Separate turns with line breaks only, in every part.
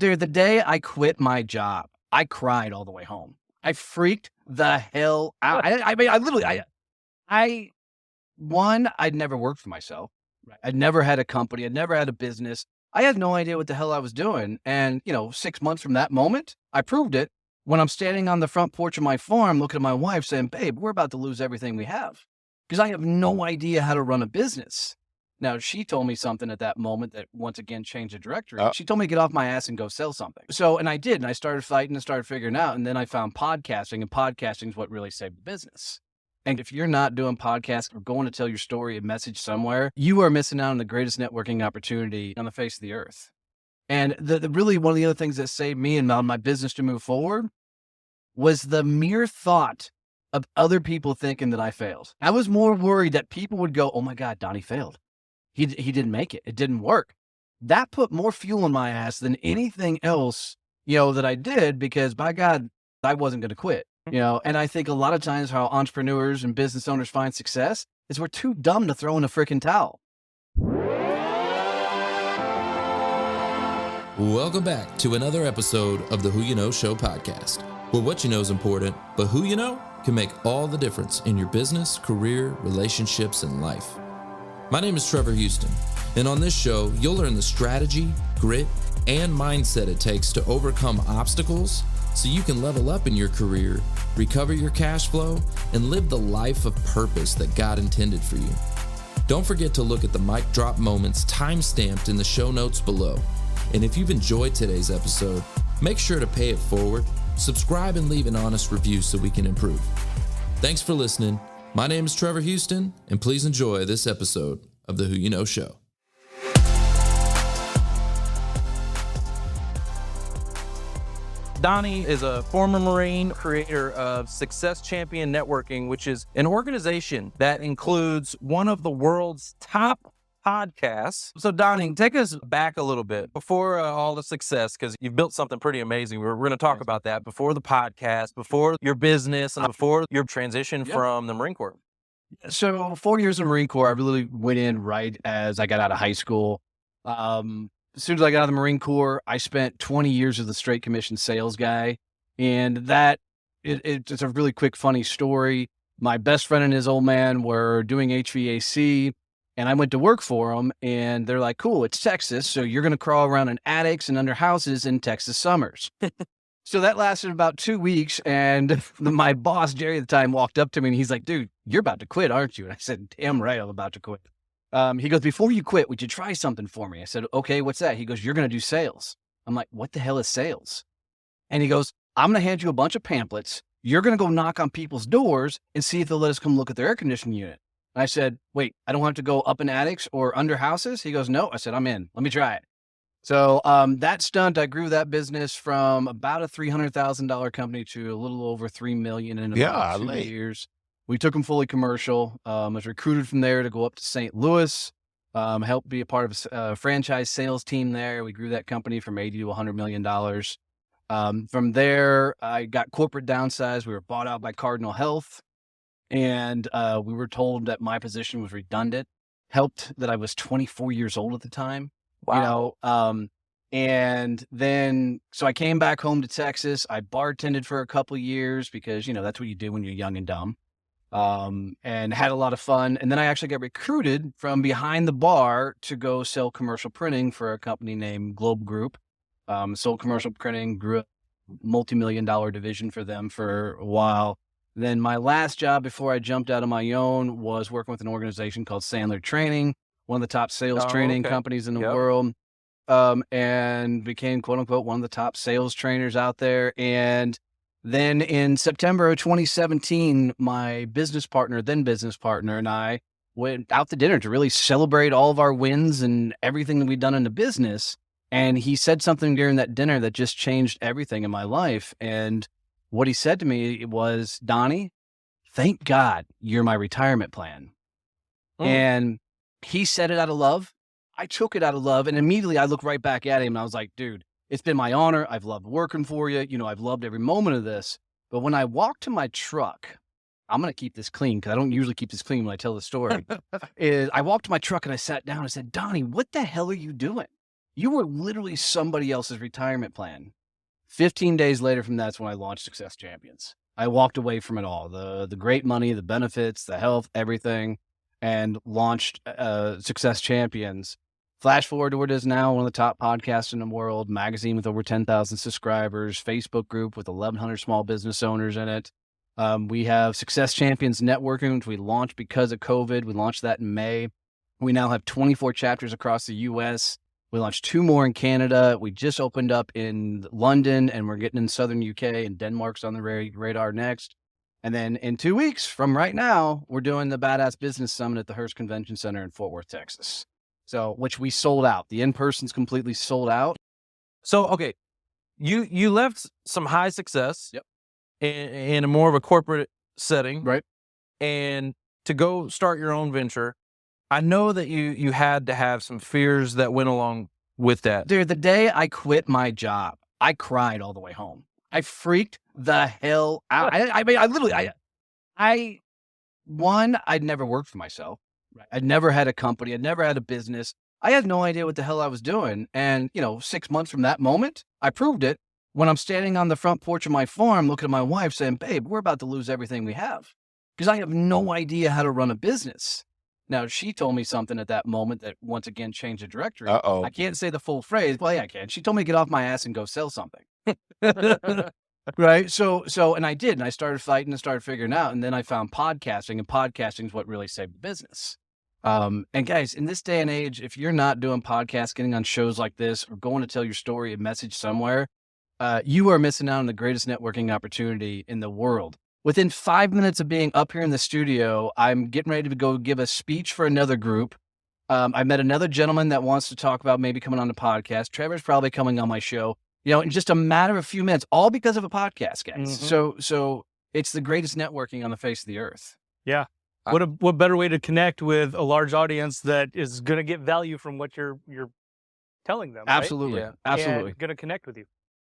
Dude, the day I quit my job, I cried all the way home. I freaked the hell out. I mean, I literally, I'd never worked for myself. Right. I'd never had a company. I'd never had a business. I had no idea what the hell I was doing. And, 6 months from that moment, I proved it when I'm standing on the front porch of my farm looking at my wife saying, babe, we're about to lose everything we have because I have no idea how to run a business. Now, she told me something at that moment that once again changed the directory. She told me to get off my ass and go sell something. So, and I did. And I started fighting and started figuring out. And then I found podcasting, and podcasting is what really saved the business. And if you're not doing podcasts or going to tell your story, a message somewhere, you are missing out on the greatest networking opportunity on the face of the earth. And really one of the other things that saved me and my business to move forward was the mere thought of other people thinking that I failed. I was more worried that people would go, oh my God, Donnie failed. He didn't make it. It didn't work. That put more fuel in my ass than anything else, that I did, because by God, I wasn't going to quit. And I think a lot of times how entrepreneurs and business owners find success is we're too dumb to throw in a freaking towel.
Welcome back to another episode of the Who You Know Show podcast, where what you know is important, but who you know can make all the difference in your business, career, relationships, and life. My name is Trevor Houston, and on this show, you'll learn the strategy, grit, and mindset it takes to overcome obstacles so you can level up in your career, recover your cash flow, and live the life of purpose that God intended for you. Don't forget to look at the mic drop moments time-stamped in the show notes below. And if you've enjoyed today's episode, make sure to pay it forward, subscribe, and leave an honest review so we can improve. Thanks for listening. My name is Trevor Houston, and please enjoy this episode of the Who You Know Show.
Donnie is a former Marine, creator of Success Champion Networking, which is an organization that includes one of the world's top podcasts. So Donnie, take us back a little bit before all the success, because you've built something pretty amazing. We're going to talk about that before the podcast, before your business, and before your transition from the Marine Corps.
So 4 years in the Marine Corps, I really went in right as I got out of high school. As soon as I got out of the Marine Corps, I spent 20 years as a straight commission sales guy. And it's a really quick, funny story. My best friend and his old man were doing HVAC, and I went to work for them, and they're like, cool, it's Texas, so you're going to crawl around in attics and under houses in Texas summers. So that lasted about 2 weeks, and my boss, Jerry, at the time, walked up to me, and he's like, dude, you're about to quit, aren't you? And I said, damn right, I'm about to quit. He goes, before you quit, would you try something for me? I said, okay, what's that? He goes, you're going to do sales. I'm like, what the hell is sales? And he goes, I'm going to hand you a bunch of pamphlets. You're going to go knock on people's doors and see if they'll let us come look at their air conditioning unit. And I said, wait, I don't have to go up in attics or under houses? He goes, no. I said, I'm in. Let me try it. So that stunt, I grew that business from about a $300,000 company to a little over $3 million in about 2 years. We took them fully commercial. I was recruited from there to go up to St. Louis, helped be a part of a franchise sales team there. We grew that company from $80 to $100 million. From there, I got corporate downsized. We were bought out by Cardinal Health, and we were told that my position was redundant. Helped that I was 24 years old at the time. Wow. And then, so I came back home to Texas. I bartended for a couple of years because, that's what you do when you're young and dumb. And had a lot of fun. And then I actually got recruited from behind the bar to go sell commercial printing for a company named Globe Group. Sold commercial printing, grew a multi-million-dollar division for them for a while. Then my last job before I jumped out on my own was working with an organization called Sandler Training, one of the top sales training companies in the world. And became, quote unquote, one of the top sales trainers out there. And then in September of 2017, my business partner, and I went out to dinner to really celebrate all of our wins and everything that we'd done in the business. And he said something during that dinner that just changed everything in my life. And what he said to me was, Donnie, thank God you're my retirement plan. And he said it out of love. I took it out of love. And immediately I looked right back at him and I was like, dude, it's been my honor. I've loved working for you. I've loved every moment of this. But when I walked to my truck, I'm going to keep this clean because I don't usually keep this clean when I tell the story. I walked to my truck and I sat down and I said, Donnie, what the hell are you doing? You were literally somebody else's retirement plan. 15 days later from that's when I launched Success Champions. I walked away from it all, the great money, the benefits, the health, everything, and launched Success Champions. Flash forward to where it is now, one of the top podcasts in the world, magazine with over 10,000 subscribers, Facebook group with 1,100 small business owners in it. We have Success Champions Networking, which we launched because of COVID. We launched that in May. We now have 24 chapters across the U.S. We launched 2 more in Canada. We just opened up in London, and we're getting in Southern UK, and Denmark's on the radar next. And then in 2 weeks from right now, we're doing the Badass Business Summit at the Hearst Convention Center in Fort Worth, Texas. So, which we sold out. The in-person's completely sold out.
So, okay, you left some high success
Yep.
in a more of a corporate setting.
Right.
And to go start your own venture, I know that you had to have some fears that went along with that.
Dude, the day I quit my job, I cried all the way home. I freaked the hell out. I mean, I literally, I'd never worked for myself. Right. I'd never had a company. I'd never had a business. I had no idea what the hell I was doing. And, 6 months from that moment, I proved it when I'm standing on the front porch of my farm looking at my wife saying, babe, we're about to lose everything we have because I have no idea how to run a business. Now, she told me something at that moment that once again changed the directory.
Uh-oh.
I can't say the full phrase. Well, yeah, I can. She told me to get off my ass and go sell something. Right. So, and I did. And I started fighting and started figuring out. And then I found podcasting, and podcasting is what really saved the business. And guys, in this day and age, if you're not doing podcasts, getting on shows like this, or going to tell your story, a message somewhere, you are missing out on the greatest networking opportunity in the world. Within 5 minutes of being up here in the studio, I'm getting ready to go give a speech for another group. I met another gentleman that wants to talk about maybe coming on the podcast. Trevor's probably coming on my show, in just a matter of a few minutes, all because of a podcast, guys.
Mm-hmm.
So it's the greatest networking on the face of the earth.
Yeah. What better way to connect with a large audience that is going to get value from what you're telling them?
Absolutely.
Yeah.
Absolutely.
Going to connect with you.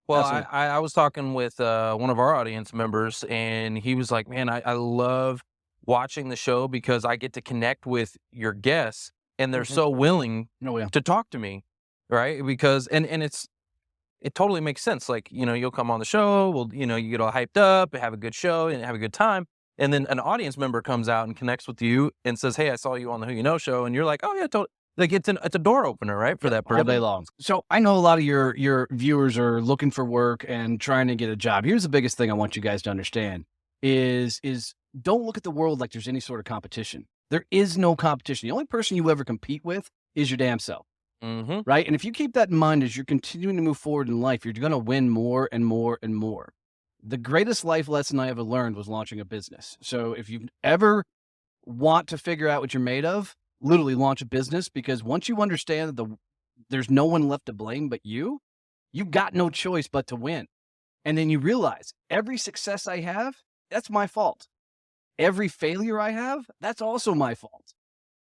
Well,
Absolutely.
I was talking with one of our audience members, and he was like, man, I love watching the show because I get to connect with your guests, and they're so willing to talk to me, right? Because, and it totally makes sense. Like, you'll come on the show, well, you get all hyped up, have a good show, and have a good time. And then an audience member comes out and connects with you and says, hey, I saw you on the Who You Know show. And you're like, oh, yeah, totally. Like it's a door opener, right, for that person.
All day long. So I know a lot of your viewers are looking for work and trying to get a job. Here's the biggest thing I want you guys to understand is don't look at the world like there's any sort of competition. There is no competition. The only person you ever compete with is your damn self.
Mm-hmm.
Right? And if you keep that in mind as you're continuing to move forward in life, you're going to win more and more and more. The greatest life lesson I ever learned was launching a business. So if you ever want to figure out what you're made of, literally launch a business, because once you understand that there's no one left to blame but you got no choice but to win. And then you realize every success I have, that's my fault. Every failure I have, that's also my fault.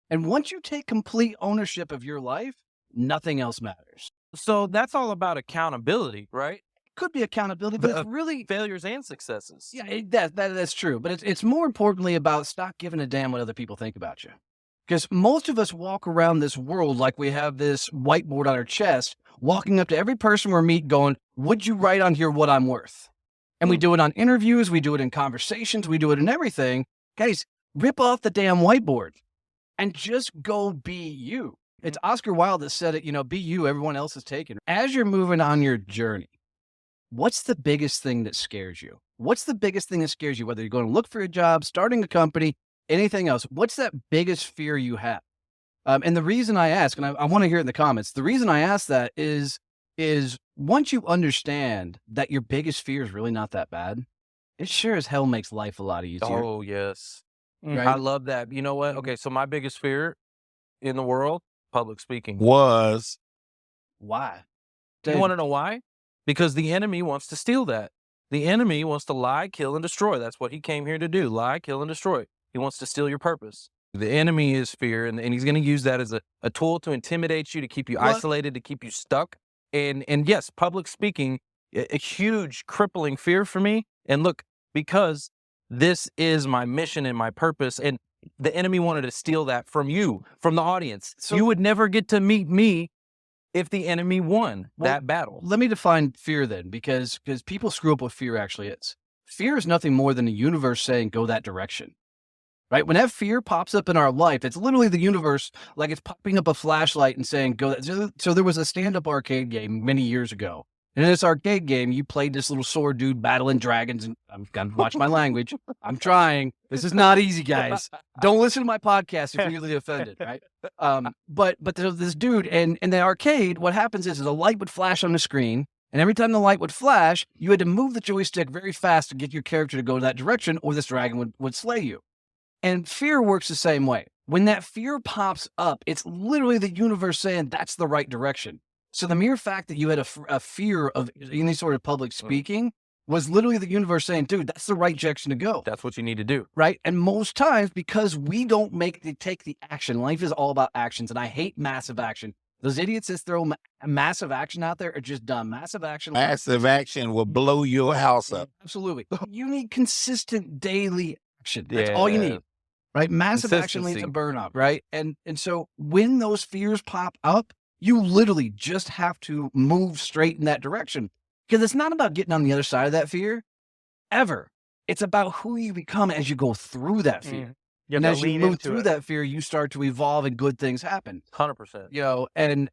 And once you take complete ownership of your life, nothing else matters.
So that's all about accountability, right?
Could be accountability, but it's really
failures and successes.
Yeah, that's true. But it's more importantly about stop giving a damn what other people think about you. Because most of us walk around this world like we have this whiteboard on our chest, walking up to every person we meet going, would you write on here what I'm worth? And we do it on interviews. We do it in conversations. We do it in everything. Guys, rip off the damn whiteboard and just go be you. It's Oscar Wilde that said it, be you, everyone else is taken. As you're moving on your journey, what's the biggest thing that scares you? What's the biggest thing that scares you? Whether you're going to look for a job, starting a company, anything else, what's that biggest fear you have? And the reason I ask, and I want to hear it in the comments, the reason I ask that is once you understand that your biggest fear is really not that bad, it sure as hell makes life a lot easier.
Oh, yes.
Right?
I love that. You know what? Okay, so my biggest fear in the world, public speaking.
Was.
Why?
You want to know why? Because the enemy wants to steal that. The enemy wants to lie, kill, and destroy. That's what he came here to do. Lie, kill, and destroy. He wants to steal your purpose. The enemy is fear, and he's going to use that as a tool to intimidate you, to keep you isolated, to keep you stuck. And yes, public speaking, a huge crippling fear for me. And look, because this is my mission and my purpose, and the enemy wanted to steal that from you, from the audience. So you would never get to meet me if the enemy won
Well,
that battle.
Let me define fear then, because people screw up what fear actually is. Fear is nothing more than the universe saying, go that direction. Right? When that fear pops up in our life, it's literally the universe, like it's popping up a flashlight and saying, go that. So there was a stand-up arcade game many years ago. And in this arcade game, you played this little sword dude battling dragons. And I'm going to watch my language. I'm trying. This is not easy, guys. Don't listen to my podcast if you're really offended, right? But there's this dude, and in the arcade, what happens is a light would flash on the screen. And every time the light would flash, you had to move the joystick very fast to get your character to go that direction, or this dragon would slay you. And fear works the same way. When that fear pops up, it's literally the universe saying that's the right direction. So the mere fact that you had a fear of any sort of public speaking was literally the universe saying, dude, that's the right direction to go.
That's what you need to do.
Right? And most times, because we don't take the action, life is all about actions, and I hate massive action. Those idiots that throw massive action out there are just dumb. Massive action
will blow your house up.
Absolutely. You need consistent daily action. That's all you need. Right? Massive action leads to burnout, right? And so when those fears pop up, you literally just have to move straight in that direction, because it's not about getting on the other side of that fear ever. It's about who you become as you go through that fear. And as you move through that fear, you start to evolve and good things happen.
100%.
You know, and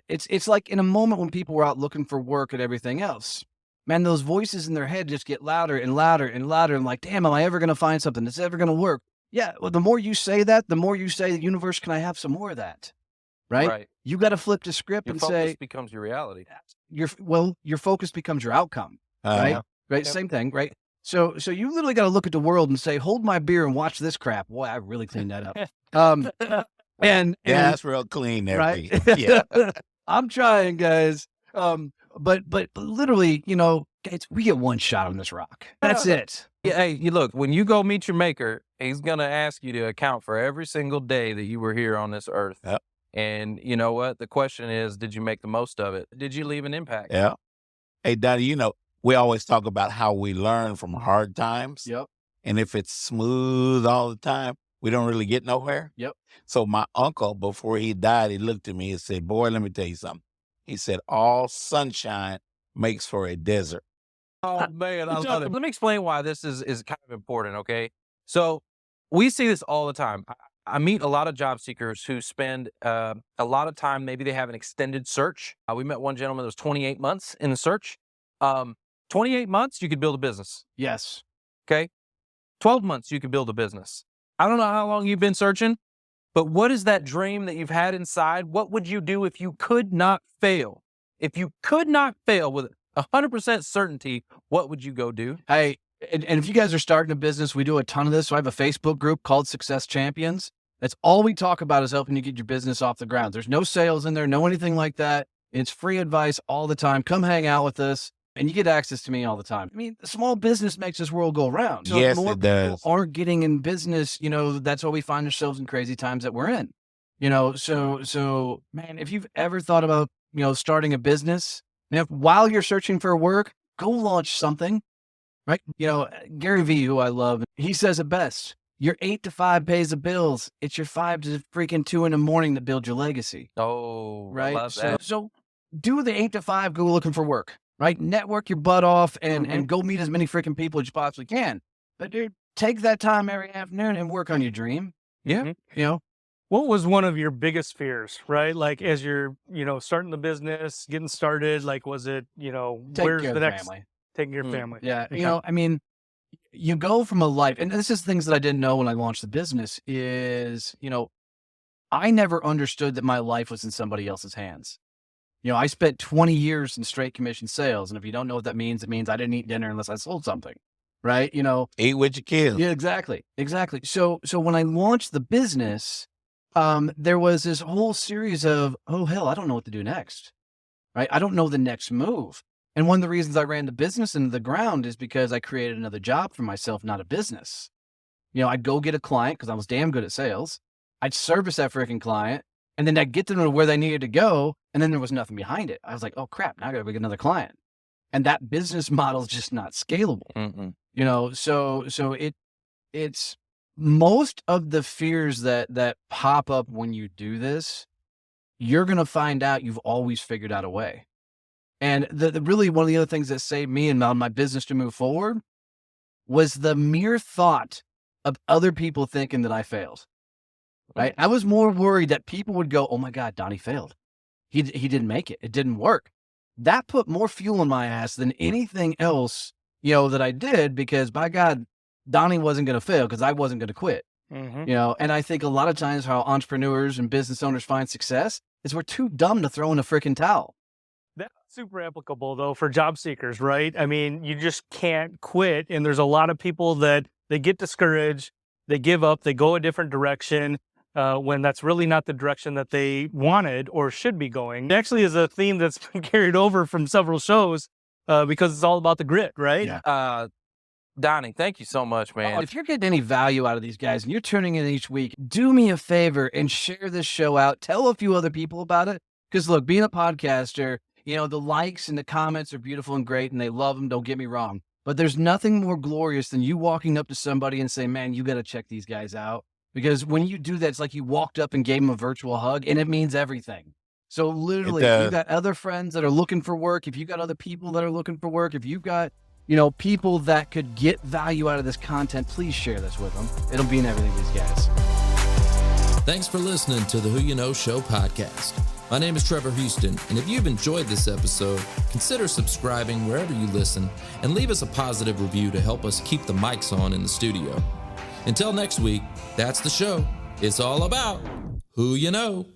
it's like in a moment when people were out looking for work and everything else, man, those voices in their head just get louder and louder and louder. And like, damn, am I ever going to find something that's ever going to work? Yeah. Well, the more you say that, the more you say, the universe, can I have some more of that? Right? You got to flip the script and say,
your focus becomes your reality.
Your focus becomes your outcome. Right? Right. Yep. Same thing. Right. So you literally got to look at the world and say, hold my beer and watch this crap. Boy, I really cleaned that up. And
that's real clean there.
Right?
Yeah.
I'm trying, guys. But literally, you know, guys, we get one shot on this rock. That's it.
Yeah, hey, you look, when you go meet your maker, he's going to ask you to account for every single day that you were here on this earth.
Yep.
And you know what? The question is, did you make the most of it? Did you leave an impact?
Yeah. Hey, Donnie, you know, we always talk about how we learn from hard times.
Yep.
And if it's smooth all the time, we don't really get nowhere.
Yep.
So my uncle, before he died, he looked at me and said, boy, let me tell you something. He said, all sunshine makes for a desert.
Oh, man, I love it. Let me explain why this is kind of important, okay? So we see this all the time. I meet a lot of job seekers who spend a lot of time, maybe they have an extended search. We met one gentleman that was 28 months in the search. 28 months, you could build a business.
Yes.
Okay. 12 months, you could build a business. I don't know how long you've been searching, but what is that dream that you've had inside? What would you do if you could not fail? If you could not fail with 100% certainty, what would you go do?
Hey, and if you guys are starting a business, we do a ton of this. So I have a Facebook group called Success Champions. That's all we talk about, is helping you get your business off the ground. There's no sales in there, no anything like that. It's free advice all the time. Come hang out with us, and you get access to me all the time. I mean, small business makes this world go round. So
yes,
more
it does.
People aren't getting in business, you know, that's why we find ourselves in crazy times that we're in. You know, so man, if you've ever thought about, you know, starting a business, and if while you're searching for work, go launch something. Right? You know, Gary Vee, who I love, he says it best. Your 8 to 5 pays the bills. It's your 5 to freaking 2 in the morning to build your legacy.
Oh,
right.
I love that.
So do the 8 to 5, go looking for work, right? Network your butt off and go meet as many freaking people as you possibly can. But dude, take that time every afternoon and work on your dream.
Yeah.
You know,
what was one of your biggest fears, right? Like as you're, you know, starting the business, getting started, like, was it, you know, where's the next
family.
Taking your family?
Yeah.
Okay.
You know, I mean, you go from a life, and this is things that I didn't know when I launched the business is, you know, I never understood that my life was in somebody else's hands. You know, I spent 20 years in straight commission sales. And if you don't know what that means, it means I didn't eat dinner unless I sold something, right? You know,
eat with your kids.
Yeah, exactly. Exactly. So when I launched the business, there was this whole series of, oh, hell, I don't know what to do next, right? I don't know the next move. And one of the reasons I ran the business into the ground is because I created another job for myself, not a business. You know, I'd go get a client because I was damn good at sales. I'd service that freaking client, and then I'd get them to where they needed to go. And then there was nothing behind it. I was like, oh crap, now I got to go get another client. And that business model is just not scalable. You know, so it's most of the fears that pop up when you do this, you're going to find out you've always figured out a way. And really one of the other things that saved me and my business to move forward was the mere thought of other people thinking that I failed. Right? I was more worried that people would go, "Oh my God, Donnie failed. He didn't make it. It didn't work." That put more fuel in my ass than anything else, that I did, because by God, Donnie wasn't going to fail because I wasn't going to quit. And I think a lot of times how entrepreneurs and business owners find success is we're too dumb to throw in a freaking towel.
That's super applicable, though, for job seekers, right? I mean, you just can't quit. And there's a lot of people that they get discouraged, they give up, they go a different direction when that's really not the direction that they wanted or should be going. It actually is a theme that's been carried over from several shows because it's all about the grit, right?
Yeah. Donnie, thank you so much, man.
If you're getting any value out of these guys and you're tuning in each week, do me a favor and share this show out. Tell a few other people about it. Because look, being a podcaster, the likes and the comments are beautiful and great and they love them. Don't get me wrong. But there's nothing more glorious than you walking up to somebody and saying, "Man, you got to check these guys out." Because when you do that, it's like you walked up and gave them a virtual hug, and it means everything. So literally, if you've got other friends that are looking for work, if you've got other people that are looking for work, if you've got, people that could get value out of this content, please share this with them. It'll mean everything to these guys.
Thanks for listening to the Who You Know Show podcast. My name is Trevor Houston, and if you've enjoyed this episode, consider subscribing wherever you listen and leave us a positive review to help us keep the mics on in the studio. Until next week, that's the show. It's all about who you know.